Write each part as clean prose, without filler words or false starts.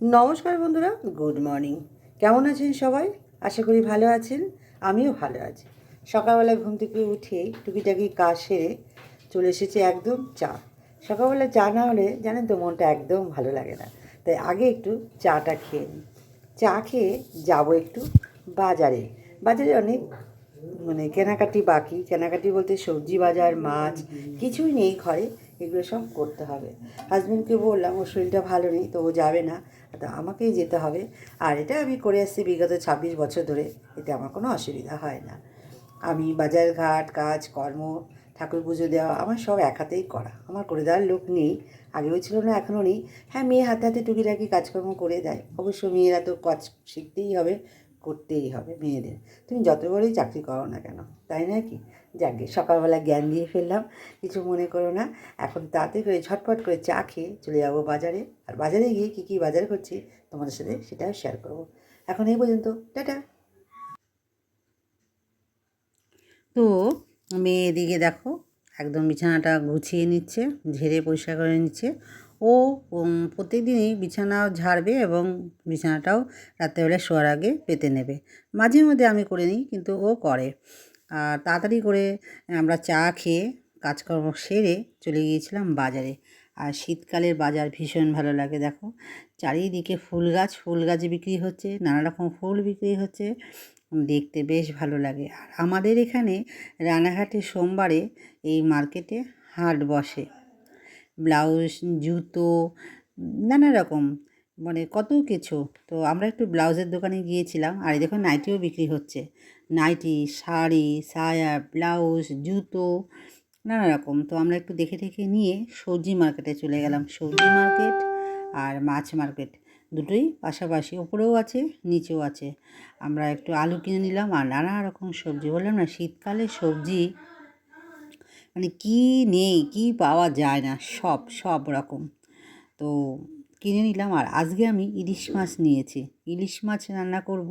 নমস্কার বন্ধুরা, good morning. কেমন আছেন সবাই? আশা করি ভালো আছেন। আমিও ভালো আছি। সকালবেলা ঘুম থেকে উঠে টুকিটাকি কাজ সেরে চলে এসেছি একদম চা। সকালবেলা চা না হলে জানেন তো মনটা একদম ভালো লাগে না। তাই আগে একটু চাটা খেয়ে নিই। চা খেয়ে যাবো একটু বাজারে। বাজারে অনেক কেনাকাটি বাকি। কেনাকাটি বলতে সবজি বাজার, মাছ কিছুই নেই ঘরে। এগুলো সব করতে হবে। হাজব্যান্ডকে বললাম ওর শরীরটা ভালো নেই, তো ও যাবে না, তো আমাকেই যেতে হবে। আর এটা আমি করে আসছি বিগত 26 বছর ধরে। এতে আমার কোনো অসুবিধা হয় না। আমি বাজার ঘাট কাজ কর্ম, ঠাকুর পুজো দেওয়া আমার সব এক হাতেই করা। আমার করে দেওয়ার লোক নেই, আগেও ছিল না, এখনও নেই। হ্যাঁ, মেয়ে হাতে হাতে টুকিটাকি কাজকর্ম করে দেয়। অবশ্য মেয়েরা তো কাজ শিখতেই হবে, করতেই হবে মেয়েদের। তুমি যত বড়ই চাকরি করো না কেন, তাই না কি? যাকে সকালবেলা জ্ঞান দিয়ে ফেললাম, কিছু মনে করো না। এখন তাড়াতাড়ি করে ঝটপট করে চা খেয়ে চলে যাবো বাজারে। আর বাজারে গিয়ে কী কী বাজার করছি তোমাদের সাথে সেটাও শেয়ার করবো। এখন এই পর্যন্ত, টাটা। তো মেয়ে এদিকে দেখো একদম বিছানাটা গুছিয়ে নিচ্ছে, ঝেড়ে পরিষ্কার করে নিচ্ছে। ও প্রত্যেক দিনই বিছানা ঝাড়বে এবং বিছানাটাও রাত্রেবেলা শোয়ার আগে পেতে নেবে। মাঝে মধ্যে আমি করে নিই, কিন্তু ও করে। আর তাড়াতাড়ি করে আমরা চা খেয়ে কাজকর্ম সেরে চলে গিয়েছিলাম বাজারে। আর শীতকালের বাজার ভীষণ ভালো লাগে। দেখো চারিদিকে ফুল গাছ বিক্রি হচ্ছে, নানা রকম ফুল বিক্রি হচ্ছে, দেখতে বেশ ভালো লাগে। আর আমাদের এখানে রানাঘাটে সোমবারে এই মার্কেটে হাট বসে। ব্লাউজ, জুতো, নানা রকম কত কিছু। তো আমরা একটু ব্লাউজের দোকানে গিয়েছিলাম। আর এই দেখো নাইটিও বিক্রি হচ্ছে। নাইটি, শাড়ি, সায়া, ব্লাউজ, জুতো, নানা রকম। তো আমরা একটু দেখে টেখে নিয়ে সবজি মার্কেটে চলে গেলাম। সবজি মার্কেট আর মাছ মার্কেট দুটোই পাশাপাশি, ওপরেও আছে নিচেও আছে। আমরা একটু আলু কিনে নিলাম আর নানা রকম সবজি। বললাম না, শীতকালে সবজি কী নেই, কী পাওয়া যায় না, সব সব রকম। তো কিনে নিলাম। আর আজকে আমি ইলিশ মাছ নিয়েছি। ইলিশ মাছ রান্না করব।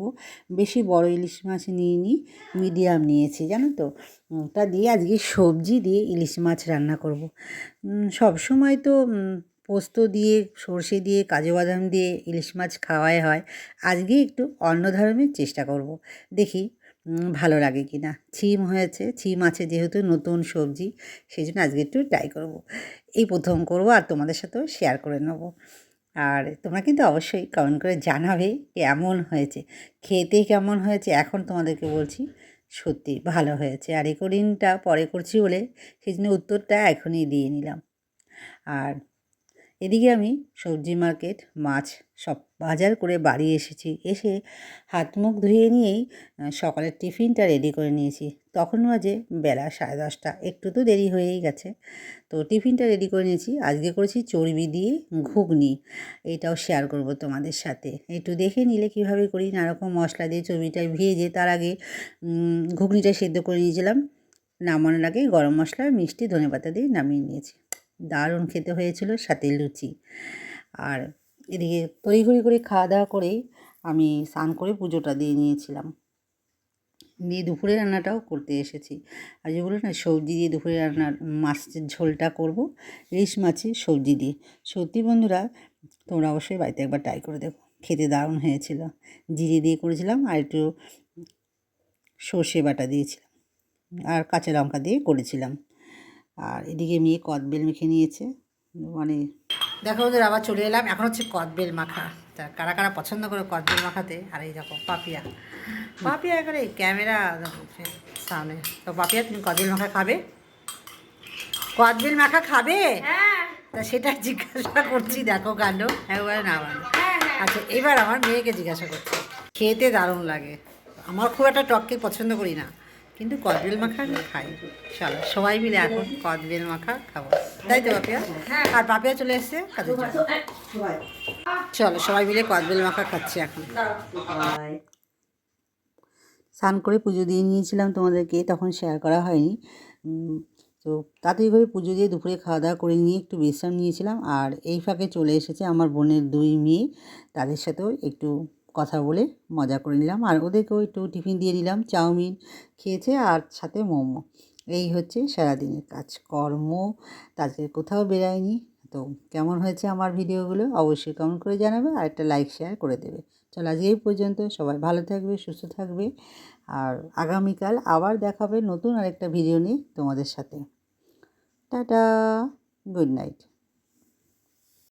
বেশি বড় ইলিশ মাছ নিইনি, মিডিয়াম নিয়েছি, জানো তো। তা দিয়ে আজকে সবজি দিয়ে ইলিশ মাছ রান্না করব। সব সময় তো পোস্ত দিয়ে, সর্ষে দিয়ে, কাজু বাদাম দিয়ে ইলিশ মাছ খাওয়াই হয়। আজকে একটু অন্য ধরনের চেষ্টা করব, দেখি ভালো লাগে কি না। ছিম হয়েছে, ছিম আছে যেহেতু, নতুন সবজি, সেই জন্য আজকে একটু ট্রাই করব। এই প্রথম করব আর তোমাদের সাথেও শেয়ার করে নেব। আর তোমরা কিন্তু অবশ্যই কমেন্ট করে জানাবে কেমন হয়েছে, খেতে কেমন হয়েছে। এখন তোমাদেরকে বলছি সত্যি ভালো হয়েছে। আর রেকর্ডিংটা পরে করছি বলে সেই জন্য উত্তরটা এখনই দিয়ে নিলাম। আর এদিকে আমি সবজি মার্কেট, মাছ সব বাজার করে বাড়ি এসেছি। এসে হাত মুখ ধুয়ে নিয়েই সকালের টিফিনটা রেডি করে নিয়েছি। তখন বাজে বেলা 10:30। একটু তো দেরি হয়েই গেছে। তো টিফিনটা রেডি করে নিয়েছি। আজকে করেছি চর্বি দিয়ে ঘুগনি। এটাও শেয়ার করব তোমাদের সাথে। একটু দেখে নিলে কীভাবে করি। নানারকম মশলা দিয়ে চর্বিটা ভেজে তার আগে ঘুগনিটা সেদ্ধ করে নিয়েছিলাম। নামানোর আগে গরম মশলা, মিষ্টি, ধনেপাতা দিয়ে নামিয়ে নিয়েছি। দারুণ খেতে হয়েছিল, সাথে লুচি। আর এদিকে তড়িঘড়ি করে খাওয়া দাওয়া করেই আমি স্নান করে পুজোটা দিয়ে নিয়েছিলাম। দিয়ে দুপুরে রান্নাটাও করতে এসেছি। আর যেগুলো না সবজি দিয়ে দুপুরে রান্নার মাছের ঝোলটা করব, ইলিশ মাছের সবজি দিয়ে। সত্যি বন্ধুরা, তোমরা অবশ্যই বাড়িতে একবার ট্রাই করে দেখো, খেতে দারুণ হয়েছিল। জিরে দিয়ে করেছিলাম আর একটু সর্ষে বাটা দিয়েছিলাম আর কাঁচা লঙ্কা দিয়ে করেছিলাম। আর এদিকে মেয়ে কদবেল মেখে নিয়েছে। দেখো ওদের আবার চলে এলাম। এখন হচ্ছে কদবেল মাখা। তা কারা কারা পছন্দ করে কদবেল মাখাতে। আর এই দেখো পাপিয়া, পাপিয়া করে ক্যামেরা সামনে। তো পাপিয়া, তুমি কদবেল মাখা খাবে? কদবেল মাখা খাবে? তা সেটা জিজ্ঞাসা করছি। দেখো কাণ্ড, একবারে না বলো। আচ্ছা, এবার আমার মেয়েকে জিজ্ঞাসা করছি। খেতে দারুণ লাগে। আমার খুব একটা টককে পছন্দ করি না, কিন্তু কদবেল মাখা আমি খাই। চলো সবাই মিলে এখন কদবেল মাখা খাবো, তাই তো পাপিয়া? আর পাপিয়া চলে এসছে কাজের জন্য। চলো সবাই মিলে কদবেল মাখা খাচ্ছি এখন। স্নান করে পুজো দিয়ে নিয়েছিলাম তোমাদেরকে, তখন শেয়ার করা হয়নি। তো তাড়াতাড়ি করে পুজো দিয়ে দুপুরে খাওয়া দাওয়া করে নিয়ে একটু বিশ্রাম নিয়েছিলাম। আর এই ফাঁকে চলে এসেছে আমার বোনের 2 মেয়ে। তাদের সাথেও একটু কথা বলে মজা করে নিলাম। আর ওদেরকেও একটু টিফিন দিয়ে দিলাম। চাউমিন খেয়েছে আর সাথে মোমো। এই হচ্ছে সারাদিনের কাজকর্ম। তাদের কোথাও বেরায়নি। তো কেমন হয়েছে আমার ভিডিওগুলো অবশ্যই কমেন্ট করে জানাবে, আর একটা লাইক শেয়ার করে দেবে। চলো আজকে এই পর্যন্ত, সবাই ভালো থাকবে, সুস্থ থাকবে, আর আগামীকাল আবার দেখাবে নতুন আরেকটা ভিডিও নিয়ে তোমাদের সাথে। Tata, good night.